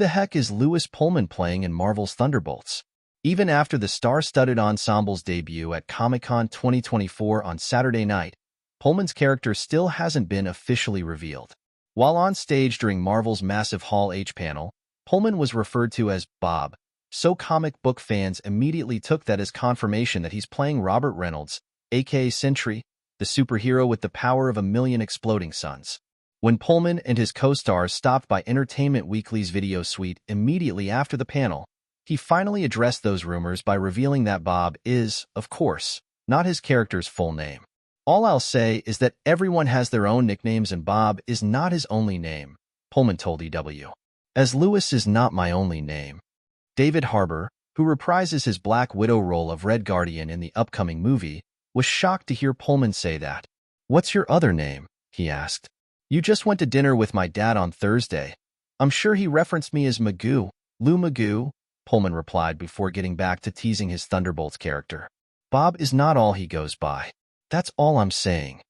the heck is Lewis Pullman playing in Marvel's Thunderbolts? Even after the star-studded ensemble's debut at Comic-Con 2024 on Saturday night, Pullman's character still hasn't been officially revealed. While on stage during Marvel's massive Hall H panel, Pullman was referred to as Bob, so comic book fans immediately took that as confirmation that he's playing Robert Reynolds, aka Sentry, the superhero with the power of 1,000,000 exploding suns. When Pullman and his co-stars stopped by Entertainment Weekly's video suite immediately after the panel, he finally addressed those rumors by revealing that Bob is, of course, not his character's full name. "All I'll say is that everyone has their own nicknames and Bob is not his only name," Pullman told EW. "As Lewis is not my only name." David Harbour, who reprises his Black Widow role of Red Guardian in the upcoming movie, was shocked to hear Pullman say that. "What's your other name?" he asked. "You just went to dinner with my dad on Thursday. I'm sure he referenced me as Magoo, Lou Magoo," Pullman replied before getting back to teasing his Thunderbolts character. "Bob is not all he goes by. That's all I'm saying."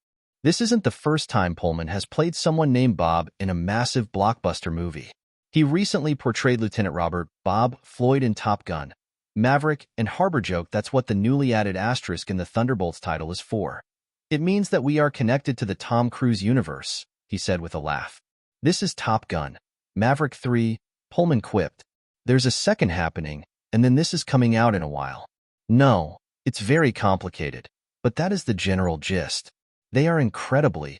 This isn't the first time Pullman has played someone named Bob in a massive blockbuster movie. He recently portrayed Lieutenant Robert "Bob" Floyd in Top Gun, Maverick, and Harbour joked that's what the newly added asterisk in the Thunderbolts title is for. "It means that we are connected to the Tom Cruise universe," he said with a laugh. "This is Top Gun, Maverick 3, Pullman quipped. "There's a second happening, and then this is coming out in a while." No, it's very complicated, but that is the general gist. They are incredibly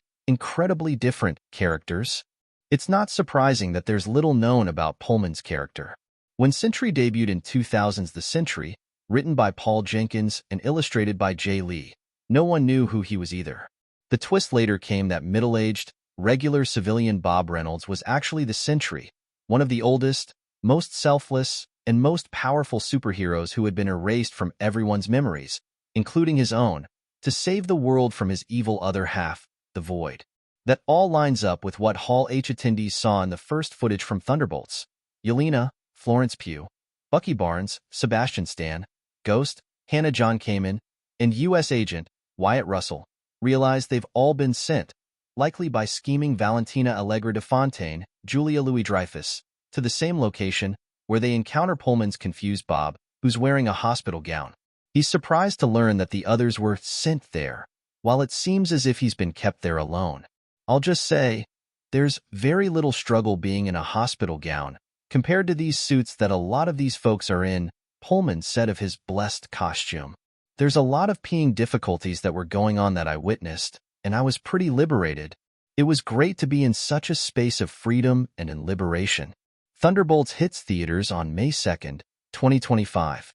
different characters. It's not surprising that there's little known about Pullman's character. When Sentry debuted in 2000's The Sentry, written by Paul Jenkins and illustrated by Jay Lee, no one knew who he was either. The twist later came that middle-aged, regular civilian Bob Reynolds was actually the Sentry, one of the oldest, most selfless, and most powerful superheroes who had been erased from everyone's memories, including his own, to save the world from his evil other half, the Void. That all lines up with what Hall H attendees saw in the first footage from Thunderbolts. Yelena, Florence Pugh, Bucky Barnes, Sebastian Stan, Ghost, Hannah John Kamen, and U.S. Agent Wyatt Russell realized they've all been sent, likely by scheming Valentina Allegra de Fontaine, Julia Louis-Dreyfus, to the same location where they encounter Pullman's confused Bob, who's wearing a hospital gown. He's surprised to learn that the others were sent there, while it seems as if he's been kept there alone. I'll just say, there's very little struggle being in a hospital gown compared to these suits that a lot of these folks are in, Pullman said of his blessed costume. "There's a lot of peeing difficulties that were going on that I witnessed, and I was pretty liberated. It was great to be in such a space of freedom and in liberation." Thunderbolts hits theaters on May 2nd, 2025.